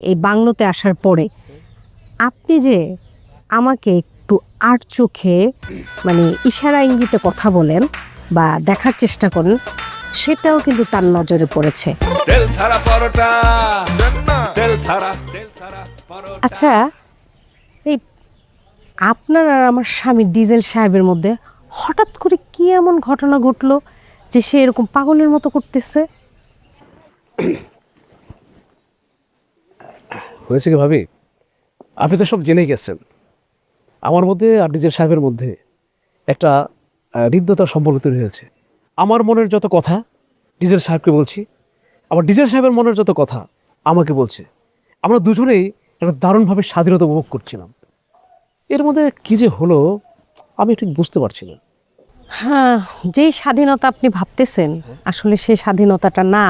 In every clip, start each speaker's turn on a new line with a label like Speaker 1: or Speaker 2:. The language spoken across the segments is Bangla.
Speaker 1: এই বাংলোতে আসার পরে আপনি যে আমাকে একটু আর চোখে মানে ইশারা ইঙ্গিতে কথা বলেন বা দেখার চেষ্টা করেন, সেটাও কিন্তু তার নজরে পড়েছে। আচ্ছা, এই আপনার আর আমার স্বামী ডিজেল সাহেবের মধ্যে হঠাৎ করে কি এমন ঘটনা ঘটলো যে সে এরকম পাগলের মতো করতেছে?
Speaker 2: হয়েছে কি ভাবি, আপনি তো সব জেনেই গেছেন। আমার মধ্যে আর ডিজেল সাহেবের মধ্যে একটা হৃদ্যতার সম্পর্ক তৈরি হয়েছে। আমার মনের যত কথা ডিজেল সাহেবকে বলছি, আবার ডিজেল সাহেবের মনের যত কথা আমাকে বলছে। আমরা দুজনেই একটা দারুণভাবে স্বাধীনতা উপভোগ করছিলাম। এর মধ্যে কি যে হলো আমি ঠিক বুঝতে পারছি না।
Speaker 1: হ্যাঁ, যে স্বাধীনতা আপনি ভাবতেছেন আসলে সেই স্বাধীনতাটা না।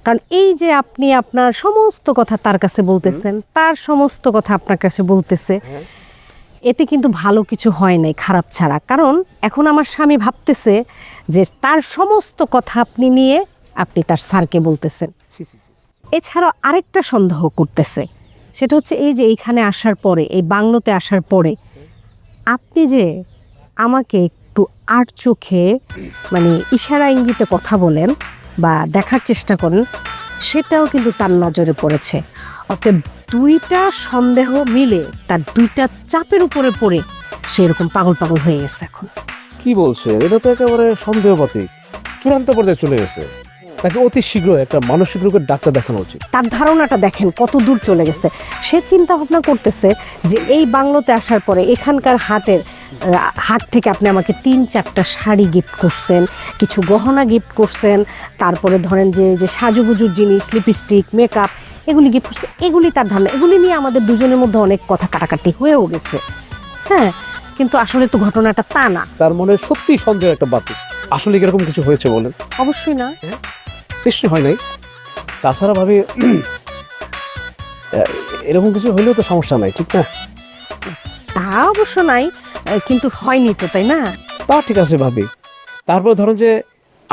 Speaker 1: কারণ এই যে আপনি আপনার সমস্ত কথা তার কাছে বলতেছেন, তার সমস্ত কথা আপনার কাছে বলতেছে, এতে কিন্তু ভালো কিছু হয় নাই খারাপ ছাড়া। কারণ এখন আমার স্বামী ভাবতেছে যে তার সমস্ত কথা আপনি নিয়ে আপনি তার স্যারকে বলতেছেন। এছাড়াও আরেকটা সন্দেহ করতেছে, সেটা হচ্ছে এই যে এইখানে আসার পরে, এই বাংলোতে আসার পরে আপনি যে আমাকে একটু আর চোখে মানে ইশারা ইঙ্গিতে কথা বলেন বা দেখার চেষ্টা করেন, সেটাও কিন্তু তার নজরে পড়েছে। অতএব দুইটা সন্দেহ মিলে তার দুইটা চাপের উপরে পড়ে সে এরকম পাগল পাগল হয়ে গেছে এখন।
Speaker 2: কি বলছে? এটা তো একেবারে সন্দেহবাতিক, চূড়ান্ত পর্যায়ে চলে গেছে। তাকে অতি শীঘ্র একটা মানসিক রোগের ডাক্তার দেখানো উচিত।
Speaker 1: তার ধারণাটা দেখেন কত দূর চলে গেছে। সে চিন্তা ভাবনা করতেছে যে এই বাংলোতে আসার পরে এখানকার হাট থেকে আপনি আমাকে 3-4টা শাড়ি গিফট করছেন, কিছু গহনা গিফট করছেন, তারপরে ধরেন যে সাজুগুজুর জিনিস, লিপস্টিক, মেকআপ, এগুলি গিফট করছে। এগুলি তার ধারণা, এগুলি নিয়ে আমাদের দুজনের মধ্যে অনেক কথা কাটাকাটি হয়েও গেছে। হ্যাঁ, কিন্তু আসলে তো ঘটনাটা তা না।
Speaker 2: তার মনে সত্যি সন্দেহ একটা বাতি। আসলে এরকম কিছু হয়েছে বলেন?
Speaker 1: অবশ্যই না,
Speaker 2: নিশ্চয়ই হয় নাই। তাছাড়া ভাবি এরকম কিছু হইলেও তো সমস্যা নাই, ঠিক না?
Speaker 1: তা অবশ্য নাই, কিন্তু হয়নি তো, তাই না?
Speaker 2: তা ঠিক আছে ভাবি। তারপর ধরুন যে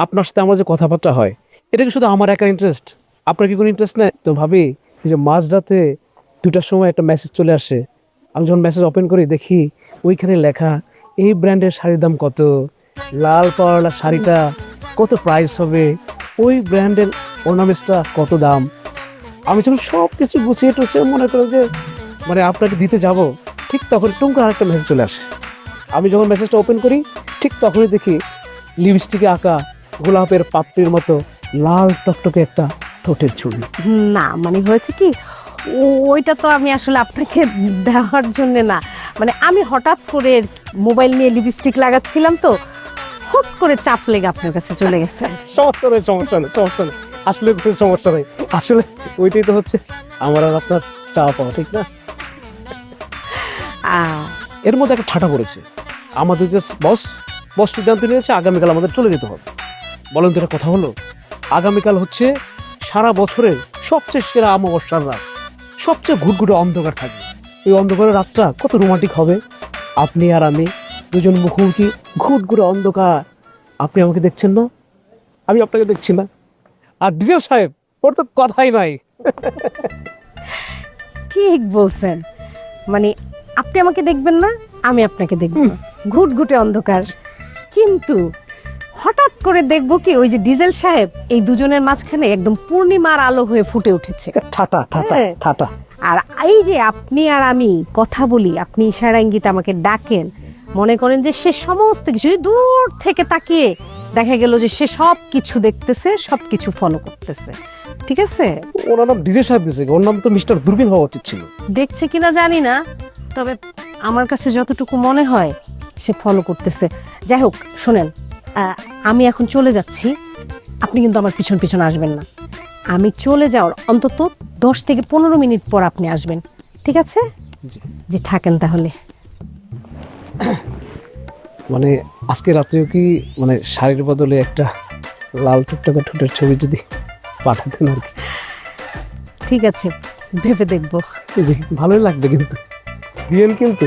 Speaker 2: আপনার সাথে আমার যে কথাবার্তা হয়, এটা কি শুধু আমার একা ইন্টারেস্ট? আপনার কি কোনো ইন্টারেস্ট নেই? তো ভাবি যে মাঝরাতে 2টার সময় একটা মেসেজ চলে আসে। আমি যখন মেসেজ ওপেন করি দেখি ওইখানে লেখা এই ব্র্যান্ডের শাড়ির দাম কত, লাল পাড়লা শাড়িটা কত প্রাইস হবে, ওই ব্র্যান্ডের অর্নামেন্টসটা কত দাম। আমি যখন সব কিছু গুছিয়ে টুছিয়ে মনে করি যে মানে আপনাকে দিতে যাব, ঠিক তখন টুমকা আরেকটা মেসেজ চলে আসে। আমি যখন মেসেজটা ওপেন করি ঠিক তখনই দেখি লিপস্টিকে আঁকা গোলাপের পাপড়ির মতো লাল টকটকে একটা ঠোঁটের ছবি।
Speaker 1: না মানে হয়েছে কি, ওইটা তো আমি আসলে আপনাকে দেওয়ার জন্য না, মানে আমি হঠাৎ করে মোবাইল নিয়ে লিপস্টিক লাগাচ্ছিলাম, তো হুট করে চাপ লেগে আপনার কাছে চলে গেছে।
Speaker 2: সমস্যা নেই, সমস্যা নেই, সমস্যা নেই, আসলে কোনো সমস্যা নেই। আসলে ওইটাই তো হচ্ছে আমার আর আপনার চাওয়া পাওয়া, ঠিক না? এর মধ্যে একটা ঠাটা পড়েছে। আমাদের যে বস সিদ্ধান্ত নিয়েছে আগামীকাল আমাদের চলে যেতে হবে। বলেন তো এটা কথা হলো? আগামীকাল হচ্ছে সারা বছরের সবচেয়ে সেরা অমাবস্যার রাত, সবচেয়ে ঘুটঘুটে অন্ধকার থাকবে। এই অন্ধকারের রাতটা কত রোমান্টিক হবে। আপনি আর আমি দুজন মুখোমুখি, ঘুটঘুটে অন্ধকার। আপনি আমাকে দেখছেন না, আমি আপনাকে দেখছি না। আর ডিজেল সাহেব, ওর তো কথাই নাই।
Speaker 1: ঠিক বলছেন, মানে আপনি আমাকে দেখবেন না, আমি আপনাকে দেখব না, ঘুটঘুটে অন্ধকার। কিন্তু হঠাৎ করে দেখবো কি ওই যে ডিজেল সাহেব এই দুজনের মাঝখানে একদম পূর্ণিমার আলো হয়ে ফুটে উঠেছে।
Speaker 2: ঠাটা ঠাটা ঠাটা।
Speaker 1: আর এই যে আপনি আর আমি কথা বলি, আপনি ইশারা ইঙ্গিতে আমাকে ডাকেন, মনে করেন যে সে সমস্ত কিছু দূর থেকে তাকিয়ে দেখা গেল যে সে সব কিছু দেখতেছে, সব কিছু ফলো করতেছে। ঠিক আছে,
Speaker 2: ওনার নাম ডিজেল সাহেব দিয়েছে, ওর নাম তো মিস্টার দূরবীন হওয়া উচিত ছিল।
Speaker 1: দেখছে কিনা জানি না, তবে আমার কাছে যতটুকু মনে হয় সে ফলো করতেছে। যাই হোক শোনেন, আমি এখন চলে যাচ্ছি, আপনি কিন্তু আমার পিছন পিছন আসবেন না। আমি চলে যাওয়ার অন্তত 10 থেকে 15 মিনিট পর আপনি আসবেন, ঠিক আছে? জি থাকেন তাহলে।
Speaker 2: মানে আজকে রাত্রেও কি মানে শাড়ির বদলে একটা লাল টুকটাকা ঠোঁটের ছবি যদি পাঠাতেন আর কি।
Speaker 1: ঠিক আছে, ভেবে দেখবো।
Speaker 2: ভালোই লাগবে কিন্তু, দিয়েন কিন্তু।